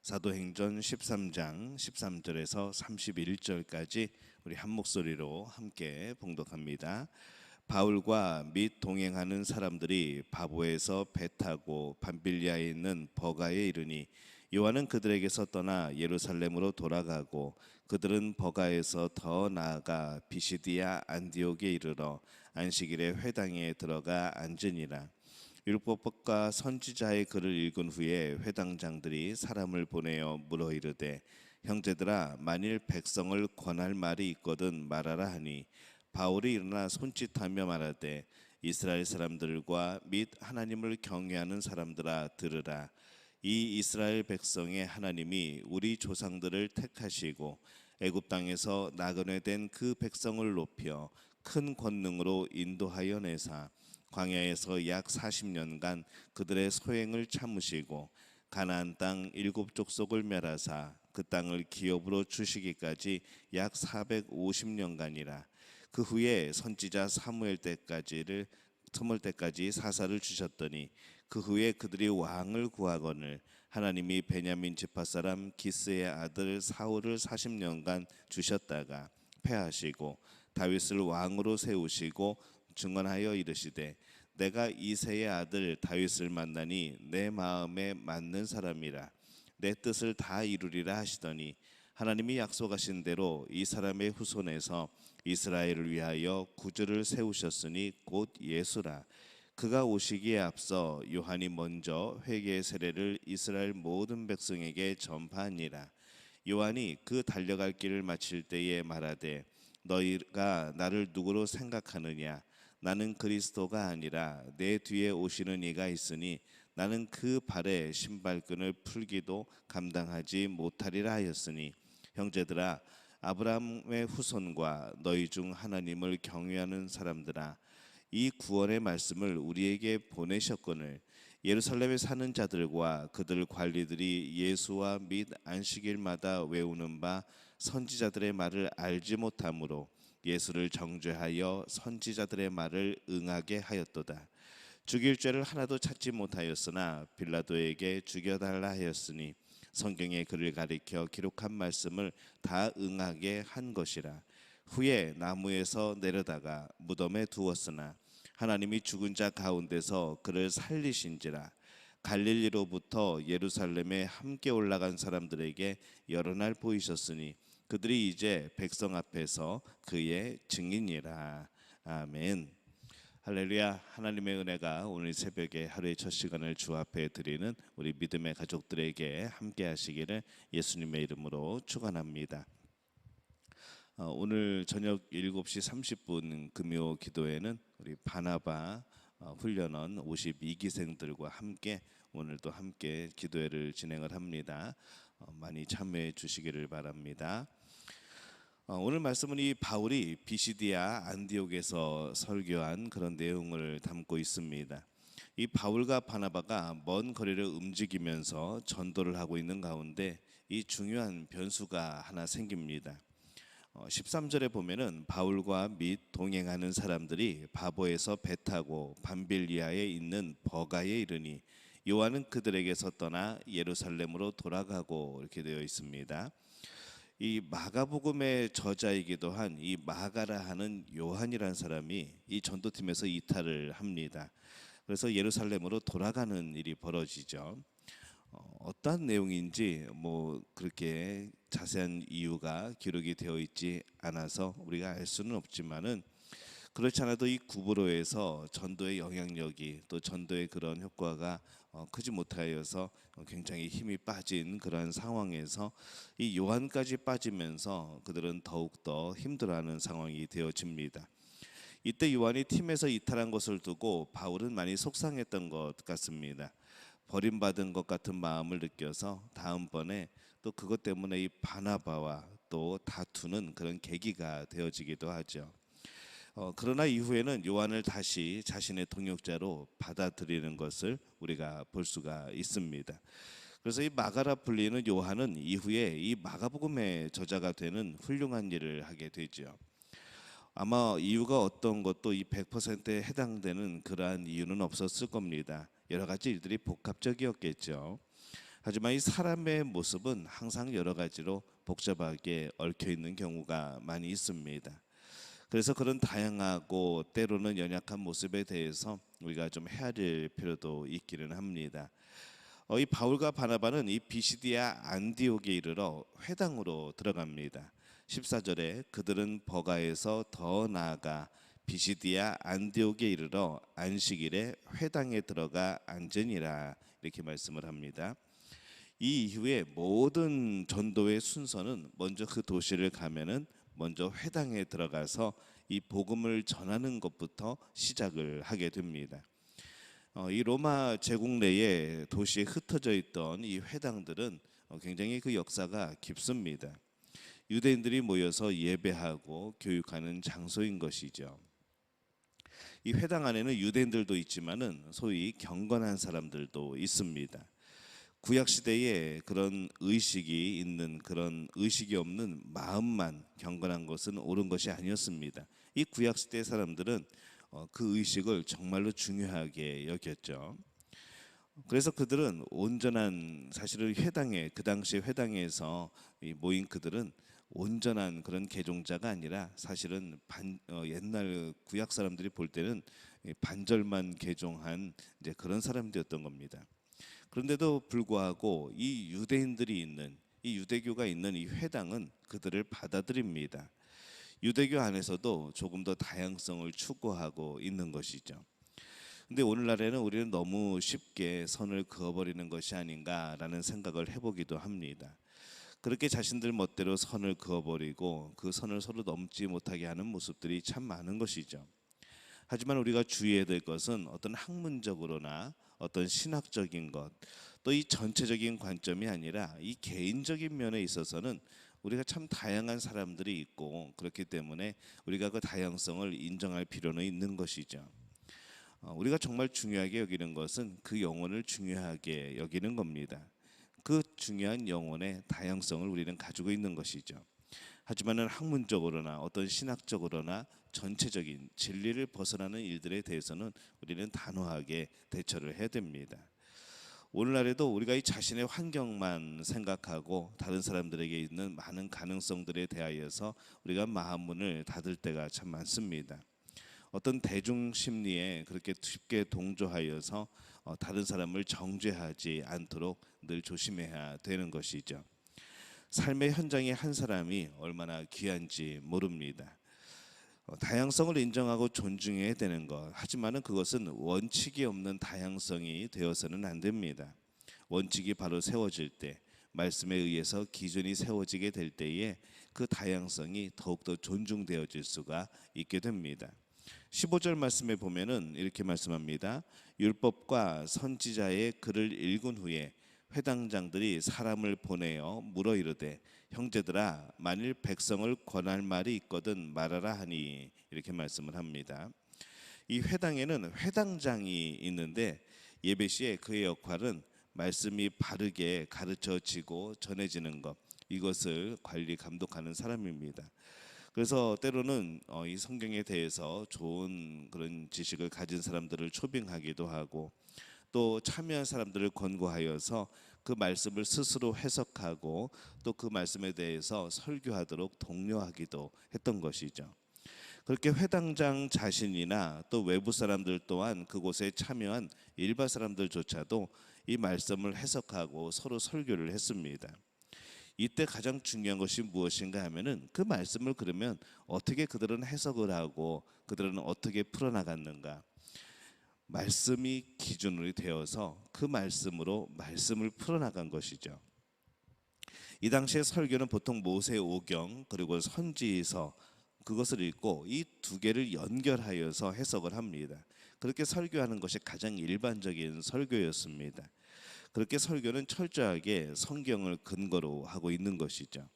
사도행전 13장 13절에서 31절까지 우리 한 목소리로 함께 봉독합니다. 바울과 및 동행하는 사람들이 바보에서 배 타고 밤빌리아에 있는 버가에 이르니 요한은 그들에게서 떠나 예루살렘으로 돌아가고 그들은 버가에서 더 나아가 비시디아 안디옥에 이르러 안식일에 회당에 들어가 앉으니라. 율법과 선지자의 글을 읽은 후에 회당장들이 사람을 보내어 물어 이르되 형제들아, 만일 백성을 권할 말이 있거든 말하라 하니 바울이 일어나 손짓하며 말하되 이스라엘 사람들과 및 하나님을 경외하는 사람들아 들으라. 이 이스라엘 백성의 하나님이 우리 조상들을 택하시고 애굽 땅에서 나그네 된 그 백성을 높여 큰 권능으로 인도하여 내사 광야에서 약 40년간 그들의 소행을 참으시고 가나안 땅 7족속을 멸하사 그 땅을 기업으로 주시기까지 약 450년간이라. 그 후에 선지자 사무엘 때까지 사사를 주셨더니 그 후에 그들이 왕을 구하거늘 하나님이 베냐민 지파 사람 기스의 아들 사울을 40년간 주셨다가 패하시고 다윗을 왕으로 세우시고 증언하여 이르시되 내가 이새의 아들 다윗을 만나니 내 마음에 맞는 사람이라 내 뜻을 다 이루리라 하시더니 하나님이 약속하신 대로 이 사람의 후손에서 이스라엘을 위하여 구주를 세우셨으니 곧 예수라. 그가 오시기에 앞서 요한이 먼저 회개의 세례를 이스라엘 모든 백성에게 전파하니라. 요한이 그 달려갈 길을 마칠 때에 말하되 너희가 나를 누구로 생각하느냐? 나는 그리스도가 아니라 내 뒤에 오시는 이가 있으니 나는 그 발에 신발끈을 풀기도 감당하지 못하리라 하였으니 형제들아, 아브라함의 후손과 너희 중 하나님을 경외하는 사람들아, 이 구원의 말씀을 우리에게 보내셨거늘 예루살렘에 사는 자들과 그들 관리들이 예수와 및 안식일마다 외우는 바 선지자들의 말을 알지 못하므로 예수를 정죄하여 선지자들의 말을 응하게 하였도다. 죽일 죄를 하나도 찾지 못하였으나 빌라도에게 죽여달라 하였으니 성경의 글을 가리켜 기록한 말씀을 다 응하게 한 것이라. 후에 나무에서 내려다가 무덤에 두었으나 하나님이 죽은 자 가운데서 그를 살리신지라. 갈릴리로부터 예루살렘에 함께 올라간 사람들에게 여러 날 보이셨으니 그들이 이제 백성 앞에서 그의 증인이라. 아멘. 할렐루야. 하나님의 은혜가 오늘 새벽에 하루의 첫 시간을 주 앞에 드리는 우리 믿음의 가족들에게 함께 하시기를 예수님의 이름으로 축원합니다. 오늘 저녁 7시 30분 금요 기도회는 우리 바나바 훈련원 52기생들과 함께 오늘도 함께 기도회를 진행을 합니다. 많이 참여해 주시기를 바랍니다. 오늘 말씀은 이 바울이 비시디아 안디옥에서 설교한 그런 내용을 담고 있습니다. 이 바울과 바나바가 먼 거리를 움직이면서 전도를 하고 있는 가운데 이 중요한 변수가 하나 생깁니다. 13절에 보면은 바울과 및 동행하는 사람들이 바보에서 배 타고 밤빌리아에 있는 버가에 이르니 요한은 그들에게서 떠나 예루살렘으로 돌아가고 이렇게 되어 있습니다. 이 마가복음의 저자이기도 한 이 마가라 하는 요한이라는 사람이 이 전도팀에서 이탈을 합니다. 그래서 예루살렘으로 돌아가는 일이 벌어지죠. 어떤 내용인지 그렇게 자세한 이유가 기록이 되어 있지 않아서 우리가 알 수는 없지만은 그렇지 않아도 이 구브로에서 전도의 영향력이 또 전도의 그런 효과가 크지 못하여서 굉장히 힘이 빠진 그런 상황에서 이 요한까지 빠지면서 그들은 더욱더 힘들어하는 상황이 되어집니다. 이때 요한이 팀에서 이탈한 것을 두고 바울은 많이 속상했던 것 같습니다. 버림받은 것 같은 마음을 느껴서 다음번에 또 그것 때문에 이 바나바와 또 다투는 그런 계기가 되어지기도 하죠. 그러나 이후에는 요한을 다시 자신의 동역자로 받아들이는 것을 우리가 볼 수가 있습니다. 그래서 이 마가라 불리는 요한은 이후에 이 마가복음의 저자가 되는 훌륭한 일을 하게 되죠. 아마 이유가 어떤 것도 이 100%에 해당되는 그러한 이유는 없었을 겁니다. 여러 가지 일들이 복합적이었겠죠. 하지만 이 사람의 모습은 항상 여러 가지로 복잡하게 얽혀 있는 경우가 많이 있습니다. 그래서 그런 다양하고 때로는 연약한 모습에 대해서 우리가 좀 헤아릴 필요도 있기는 합니다. 이 바울과 바나바는 이 비시디아 안디옥에 이르러 회당으로 들어갑니다. 14절에 그들은 버가에서 더 나아가 비시디아 안디옥에 이르러 안식일에 회당에 들어가 앉으니라, 이렇게 말씀을 합니다. 이 이후에 모든 전도의 순서는 먼저 그 도시를 가면은 먼저 회당에 들어가서 이 복음을 전하는 것부터 시작을 하게 됩니다. 이 로마 제국 내에 도시에 흩어져 있던 이 회당들은 굉장히 그 역사가 깊습니다. 유대인들이 모여서 예배하고 교육하는 장소인 것이죠. 이 회당 안에는 유대인들도 있지만은 소위 경건한 사람들도 있습니다. 구약 시대에 그런 의식이 있는, 그런 의식이 없는 마음만 경건한 것은 옳은 것이 아니었습니다. 이 구약 시대 사람들은 그 의식을 정말로 중요하게 여겼죠. 그래서 그들은 온전한, 사실은 회당에, 그 당시 회당에서 모인 그들은 온전한 그런 개종자가 아니라 사실은 옛날 구약 사람들이 볼 때는 반절만 개종한 이제 그런 사람들이었던 겁니다. 그런데도 불구하고 이 유대인들이 있는, 이 유대교가 있는 이 회당은 그들을 받아들입니다. 유대교 안에서도 조금 더 다양성을 추구하고 있는 것이죠. 근데 오늘날에는 우리는 너무 쉽게 선을 그어버리는 것이 아닌가라는 생각을 해보기도 합니다. 그렇게 자신들 멋대로 선을 그어버리고 그 선을 서로 넘지 못하게 하는 모습들이 참 많은 것이죠. 하지만 우리가 주의해야 될 것은 어떤 학문적으로나 어떤 신학적인 것, 또 이 전체적인 관점이 아니라 이 개인적인 면에 있어서는 우리가 참 다양한 사람들이 있고, 그렇기 때문에 우리가 그 다양성을 인정할 필요는 있는 것이죠. 우리가 정말 중요하게 여기는 것은 그 영혼을 중요하게 여기는 겁니다. 그 중요한 영혼의 다양성을 우리는 가지고 있는 것이죠. 하지만은 학문적으로나 어떤 신학적으로나 전체적인 진리를 벗어나는 일들에 대해서는 우리는 단호하게 대처를 해야 됩니다. 오늘날에도 우리가 이 자신의 환경만 생각하고 다른 사람들에게 있는 많은 가능성들에 대하여서 우리가 마음문을 닫을 때가 참 많습니다. 어떤 대중 심리에 그렇게 쉽게 동조하여서 다른 사람을 정죄하지 않도록 늘 조심해야 되는 것이죠. 삶의 현장에 한 사람이 얼마나 귀한지 모릅니다. 다양성을 인정하고 존중해야 되는 것, 하지만은 그것은 원칙이 없는 다양성이 되어서는 안 됩니다. 원칙이 바로 세워질 때, 말씀에 의해서 기준이 세워지게 될 때에 그 다양성이 더욱더 존중되어질 수가 있게 됩니다. 15절 말씀에 보면은 이렇게 말씀합니다. 율법과 선지자의 글을 읽은 후에 회당장들이 사람을 보내어 물어 이르되 형제들아, 만일 백성을 권할 말이 있거든 말하라 하니, 이렇게 말씀을 합니다. 이 회당에는 회당장이 있는데 예배 시에 그의 역할은 말씀이 바르게 가르쳐지고 전해지는 것, 이것을 관리 감독하는 사람입니다. 그래서 때로는 이 성경에 대해서 좋은 그런 지식을 가진 사람들을 초빙하기도 하고, 또 참여한 사람들을 권고하여서 그 말씀을 스스로 해석하고 또 그 말씀에 대해서 설교하도록 독려하기도 했던 것이죠. 그렇게 회당장 자신이나 또 외부 사람들 또한 그곳에 참여한 일반 사람들조차도 이 말씀을 해석하고 서로 설교를 했습니다. 이때 가장 중요한 것이 무엇인가 하면은 그 말씀을 그러면 어떻게 그들은 해석을 하고 그들은 어떻게 풀어나갔는가, 말씀이 기준으로 되어서 그 말씀으로 말씀을 풀어나간 것이죠. 이 당시의 설교는 보통 모세오경 그리고 선지서, 그것을 읽고 이 두 개를 연결하여서 해석을 합니다. 그렇게 설교하는 것이 가장 일반적인 설교였습니다. 그렇게 설교는 철저하게 성경을 근거로 하고 있는 것이죠.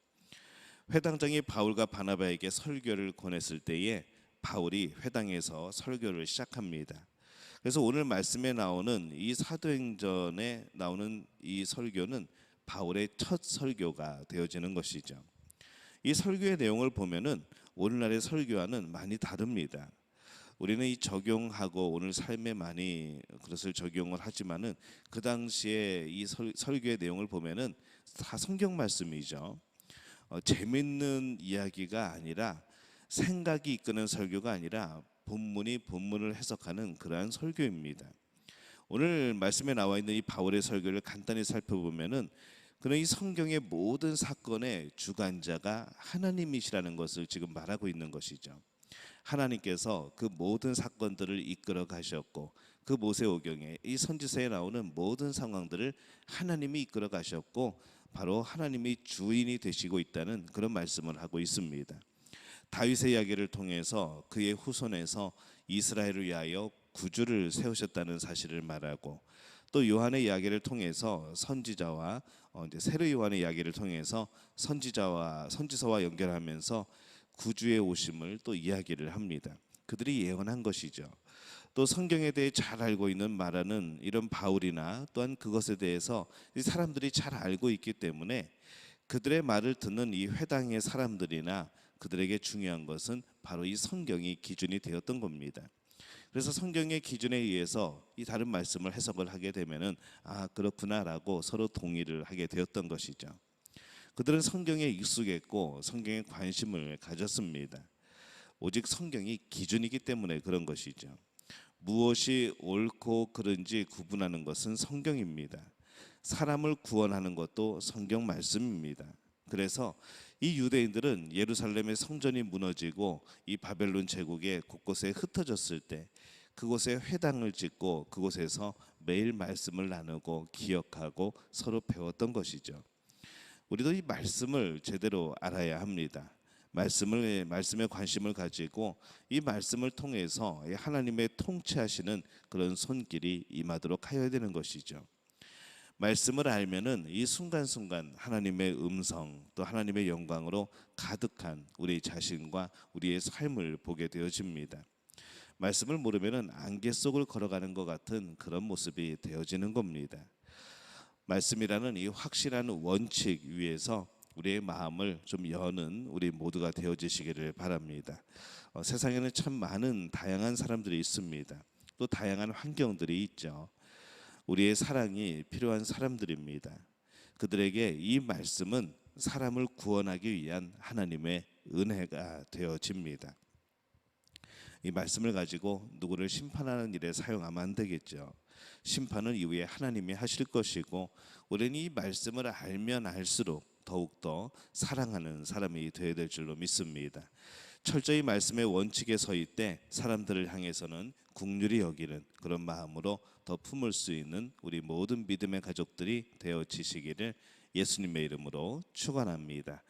회당장이 바울과 바나바에게 설교를 권했을 때에 바울이 회당에서 설교를 시작합니다. 그래서 오늘 말씀에 나오는 이 사도행전에 나오는 이 설교는 바울의 첫 설교가 되어지는 것이죠. 이 설교의 내용을 보면은 오늘날의 설교와는 많이 다릅니다. 우리는 이 적용하고 오늘 삶에 많이 그것을 적용을 하지만은 그 당시에 이 설교의 내용을 보면은 다 성경 말씀이죠. 재밌는 이야기가 아니라 생각이 이끄는 설교가 아니라 본문이 본문을 해석하는 그러한 설교입니다. 오늘 말씀에 나와 있는 이 바울의 설교를 간단히 살펴보면은 그는 이 성경의 모든 사건의 주관자가 하나님이시라는 것을 지금 말하고 있는 것이죠. 하나님께서 그 모든 사건들을 이끌어 가셨고 그 모세오경에 이 선지서에 나오는 모든 상황들을 하나님이 이끌어 가셨고 바로 하나님이 주인이 되시고 있다는 그런 말씀을 하고 있습니다. 다윗의 이야기를 통해서 그의 후손에서 이스라엘을 위하여 구주를 세우셨다는 사실을 말하고 또 요한의 이야기를 통해서 선지자와 이제 세례 요한의 이야기를 통해서 선지서와 연결하면서 구주의 오심을 또 이야기를 합니다. 그들이 예언한 것이죠. 또 성경에 대해 잘 알고 있는 말하는 이런 바울이나 또한 그것에 대해서 이 사람들이 잘 알고 있기 때문에 그들의 말을 듣는 이 회당의 사람들이나 그들에게 중요한 것은 바로 이 성경이 기준이 되었던 겁니다. 그래서 성경의 기준에 의해서 이 다른 말씀을 해석을 하게 되면은 아 그렇구나라고 서로 동의를 하게 되었던 것이죠. 그들은 성경에 익숙했고 성경에 관심을 가졌습니다. 오직 성경이 기준이기 때문에 그런 것이죠. 무엇이 옳고 그른지 구분하는 것은 성경입니다. 사람을 구원하는 것도 성경 말씀입니다. 그래서 이 유대인들은 예루살렘의 성전이 무너지고 이 바벨론 제국에 곳곳에 흩어졌을 때 그곳에 회당을 짓고 그곳에서 매일 말씀을 나누고 기억하고 서로 배웠던 것이죠. 우리도 이 말씀을 제대로 알아야 합니다. 말씀에 관심을 가지고 이 말씀을 통해서 하나님의 통치하시는 그런 손길이 임하도록 하여야 되는 것이죠. 말씀을 알면은 이 순간순간 하나님의 음성 또 하나님의 영광으로 가득한 우리 자신과 우리의 삶을 보게 되어집니다. 말씀을 모르면은 안개 속을 걸어가는 것 같은 그런 모습이 되어지는 겁니다. 말씀이라는 이 확실한 원칙 위에서 우리의 마음을 좀 여는 우리 모두가 되어지시기를 바랍니다. 세상에는 참 많은 다양한 사람들이 있습니다. 또 다양한 환경들이 있죠. 우리의 사랑이 필요한 사람들입니다. 그들에게 이 말씀은 사람을 구원하기 위한 하나님의 은혜가 되어집니다. 이 말씀을 가지고 누구를 심판하는 일에 사용하면 안 되겠죠. 심판은 이후에 하나님이 하실 것이고 우리는 이 말씀을 알면 알수록 더욱더 사랑하는 사람이 되어야 될 줄로 믿습니다. 철저히 말씀의 원칙에 서 있되 사람들을 향해서는 긍휼히 여기는 그런 마음으로 더 품을 수 있는 우리 모든 믿음의 가족들이 되어지시기를 예수님의 이름으로 축원합니다.